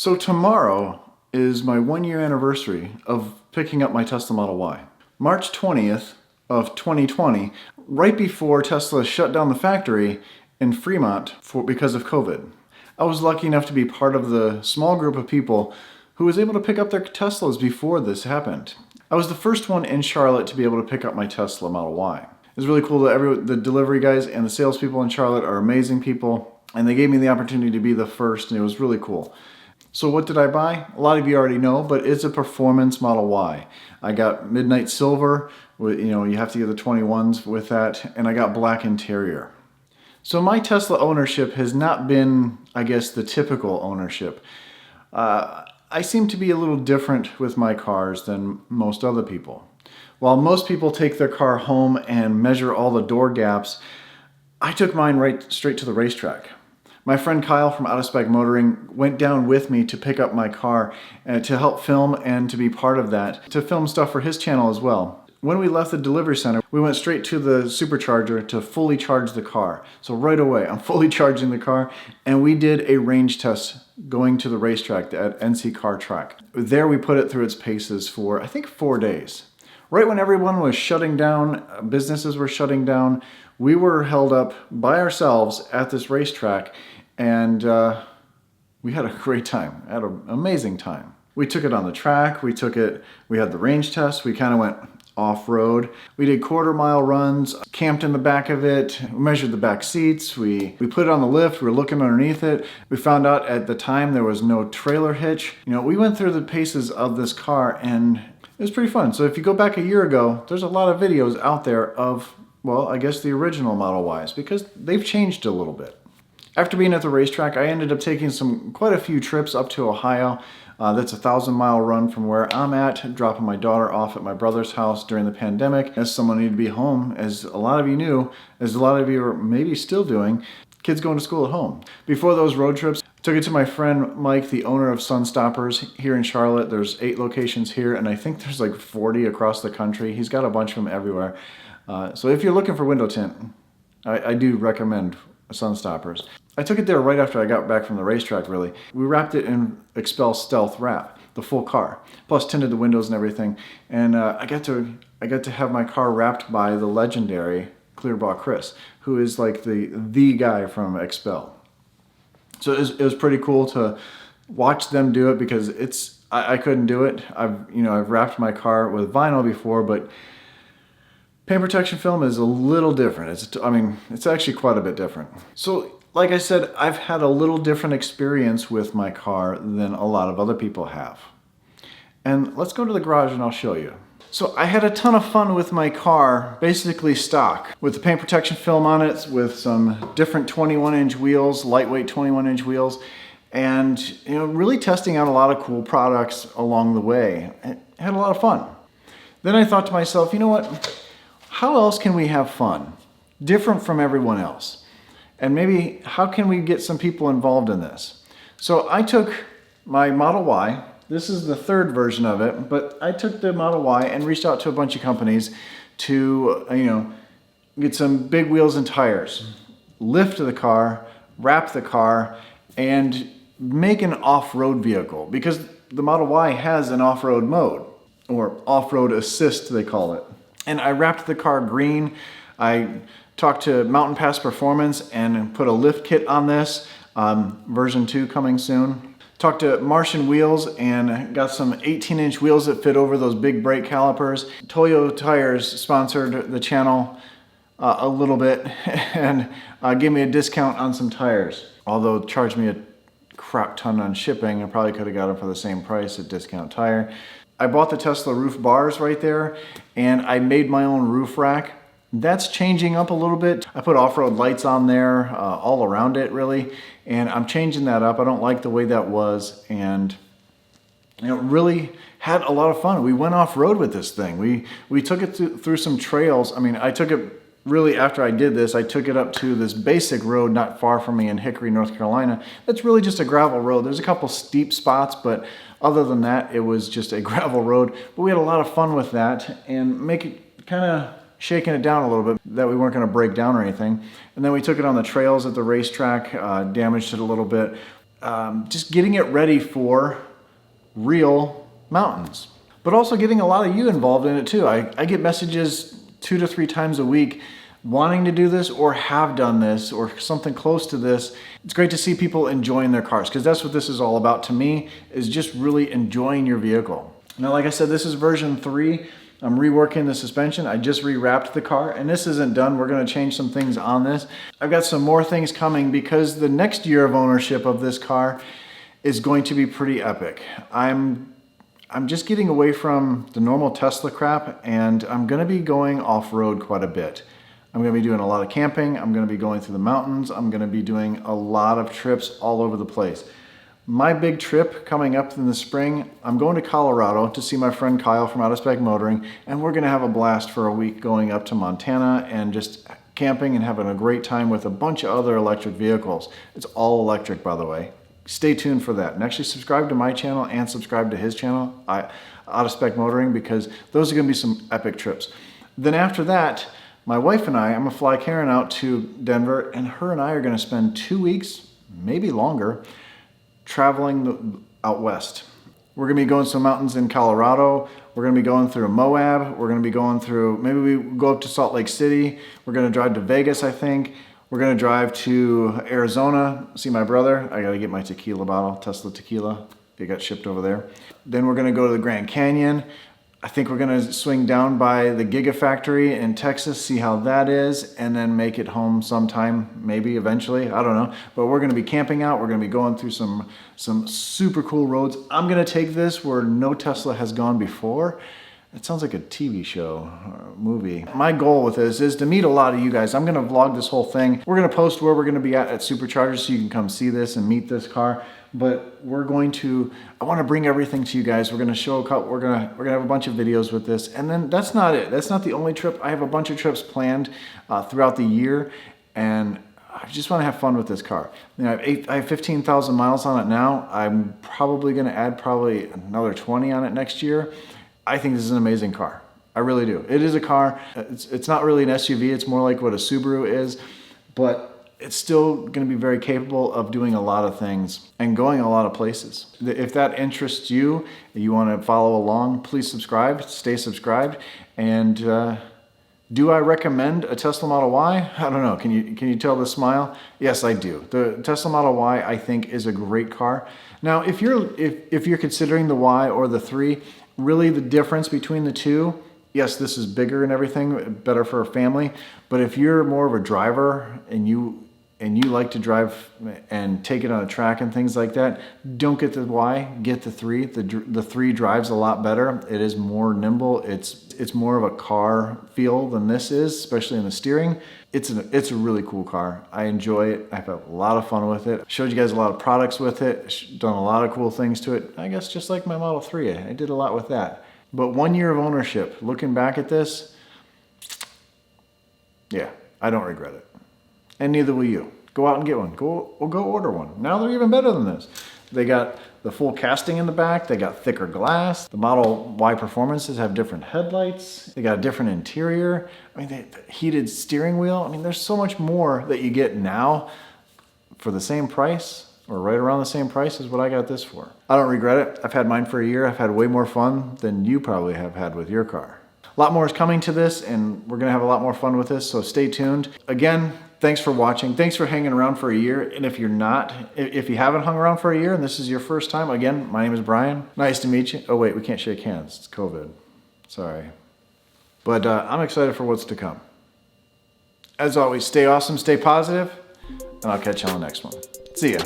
So tomorrow is my 1 year anniversary of picking up my Tesla Model Y. March 20th of 2020, right before Tesla shut down the factory in Fremont because of COVID. I was lucky enough to be part of the small group of people who was able to pick up their Teslas before this happened. I was the first one in Charlotte to be able to pick up my Tesla Model Y. It was really cool that the delivery guys and the salespeople in Charlotte are amazing people, and they gave me the opportunity to be the first, and it was really cool. So what did I buy? A lot of you already know, but it's a performance Model Y. I got midnight silver, you have to get the 21s with that, and I got black interior. So my Tesla ownership has not been, I guess, the typical ownership. I seem to be a little different with my cars than most other people. While most people take their car home and measure all the door gaps, I took mine right straight to the racetrack. My friend Kyle from Out of Spec Motoring went down with me to pick up my car to help film and to be part of that, to film stuff for his channel as well. When we left the delivery center, we went straight to the supercharger to fully charge the car. So right away, I'm fully charging the car, and we did a range test going to the racetrack at NC Car Track. There we put it through its paces for, I think, 4 days. Right when everyone was shutting down, businesses were shutting down, we were held up by ourselves at this racetrack, and we had a great time. Had an amazing time. We took it on the track, we had the range test, we kind of went off-road. We did quarter-mile runs, camped in the back of it, measured the back seats, we put it on the lift, we were looking underneath it. We found out at the time there was no trailer hitch. We went through the paces of this car, and it was pretty fun. So if you go back a year ago, there's a lot of videos out there of, well, I guess the original Model Ys, because they've changed a little bit. After being at the racetrack, I ended up taking quite a few trips up to Ohio. That's a 1,000-mile run from where I'm at, dropping my daughter off at my brother's house during the pandemic. As someone needed to be home, as a lot of you knew, as a lot of you are maybe still doing, kids going to school at home. Before those road trips, I took it to my friend Mike, the owner of Sun Stoppers here in Charlotte. There's 8 locations here, and I think there's like 40 across the country. He's got a bunch of them everywhere. So if you're looking for window tint, I do recommend Sun Stoppers. I took it there right after I got back from the racetrack, really. We wrapped it in Expel Stealth wrap, the full car, plus tinted the windows and everything. And I got to have my car wrapped by the legendary Clearbaugh Chris, who is like the guy from Expel. So it was pretty cool to watch them do it, because I couldn't do it. I've wrapped my car with vinyl before, but paint protection film is a little different. It's actually quite a bit different. So, like I said, I've had a little different experience with my car than a lot of other people have. And let's go to the garage and I'll show you. So I had a ton of fun with my car, basically stock, with the paint protection film on it, with some different 21-inch wheels, lightweight 21-inch wheels, and really testing out a lot of cool products along the way. I had a lot of fun. Then I thought to myself, you know what? How else can we have fun? Different from everyone else. And maybe how can we get some people involved in this? So I took my Model Y. This is the 3rd version of it, but I took the Model Y and reached out to a bunch of companies to, get some big wheels and tires, lift the car, wrap the car, and make an off-road vehicle, because the Model Y has an off-road mode, or off-road assist they call it. And I wrapped the car green. I talked to Mountain Pass Performance and put a lift kit on this, version 2 coming soon. Talked to Martian wheels and got some 18-inch wheels that fit over those big brake calipers. Toyo Tires sponsored the channel a little bit and gave me a discount on some tires. Although charged me a crap ton on shipping, I probably could have got them for the same price at Discount Tire. I bought the Tesla roof bars right there, and I made my own roof rack. That's changing up a little bit. I put off-road lights on there, all around it really, and I'm changing that up. I don't like the way that was, and really had a lot of fun. We went off-road with this thing. We took it through some trails. I took it really, after I did this, I took it up to this basic road not far from me in Hickory, North Carolina. That's really just a gravel road. There's a couple steep spots, but other than that, it was just a gravel road. But we had a lot of fun with that, and kind of shaking it down a little bit, that we weren't going to break down or anything. And then we took it on the trails at the racetrack, damaged it a little bit. just getting it ready for real mountains. But also getting a lot of you involved in it too. I get messages 2 to 3 times a week wanting to do this or have done this or something close to this. It's great to see people enjoying their cars, because that's what this is all about to me, is just really enjoying your vehicle. Now, like I said, this is version 3. I'm reworking the suspension. I just rewrapped the car, and this isn't done. We're gonna change some things on this. I've got some more things coming because the next year of ownership of this car is going to be pretty epic. I'm just getting away from the normal Tesla crap, and I'm gonna be going off-road quite a bit. I'm gonna be doing a lot of camping. I'm gonna be going through the mountains. I'm gonna be doing a lot of trips all over the place. My big trip coming up in the spring, I'm going to Colorado to see my friend Kyle from Out of Spec Motoring, and we're gonna have a blast for a week going up to Montana and just camping and having a great time with a bunch of other electric vehicles. It's all electric, by the way. Stay tuned for that. And actually subscribe to my channel and subscribe to his channel, Out of Spec Motoring, because those are gonna be some epic trips. Then after that, my wife and I'm gonna fly Karen out to Denver, and her and I are gonna spend 2 weeks, maybe longer, traveling out west. We're gonna be going to some mountains in Colorado. We're gonna be going through Moab. We're gonna be going through, maybe we go up to Salt Lake City. We're gonna drive to Vegas, I think. We're gonna drive to Arizona, see my brother. I gotta get my tequila bottle, Tesla tequila. It got shipped over there. Then we're gonna go to the Grand Canyon. I think we're gonna swing down by the Gigafactory in Texas, see how that is, and then make it home sometime, maybe eventually, I don't know. But we're gonna be camping out, we're gonna be going through some super cool roads. I'm gonna take this where no Tesla has gone before. It sounds like a TV show or a movie. My goal with this is to meet a lot of you guys. I'm gonna vlog this whole thing. We're gonna post where we're gonna be at Superchargers so you can come see this and meet this car. But I wanna bring everything to you guys. We're gonna show a couple, we're gonna have a bunch of videos with this. And then that's not it. That's not the only trip. I have a bunch of trips planned throughout the year. And I just wanna have fun with this car. You know, I have 15,000 miles on it now. I'm probably gonna add another 20 on it next year. I think this is an amazing car. I really do. It is a car. It's not really an SUV. It's more like what a Subaru is, but it's still going to be very capable of doing a lot of things and going a lot of places. If that interests you, you want to follow along, please subscribe, stay subscribed. And do I recommend a Tesla Model Y? I don't know. Can you tell the smile? Yes, I do. The Tesla Model Y, I think, is a great car. Now, if you're considering the Y or the 3, really the difference between the two, yes, this is bigger and everything, better for a family. But if you're more of a driver and you like to drive and take it on a track and things like that, don't get the Y, get the 3. The 3 drives a lot better. It is more nimble. It's more of a car feel than this is, especially in the steering. It's a really cool car. I enjoy it. I've had a lot of fun with it. Showed you guys a lot of products with it. Done a lot of cool things to it. I guess just like my Model 3, I did a lot with that. But 1 year of ownership, looking back at this, yeah, I don't regret it. And neither will you. Go out and get one. Go order one. Now they're even better than this. They got the full casting in the back. They got thicker glass. The Model Y Performances have different headlights. They got a different interior. I mean, the heated steering wheel. I mean, there's so much more that you get now for the same price, or right around the same price as what I got this for. I don't regret it. I've had mine for a year. I've had way more fun than you probably have had with your car. A lot more is coming to this, and we're gonna have a lot more fun with this, so stay tuned. Again, thanks for watching. Thanks for hanging around for a year. And if you haven't hung around for a year and this is your first time, again, my name is Brian. Nice to meet you. Oh wait, we can't shake hands. It's COVID. Sorry. But I'm excited for what's to come. As always, stay awesome, stay positive, and I'll catch you on the next one. See ya.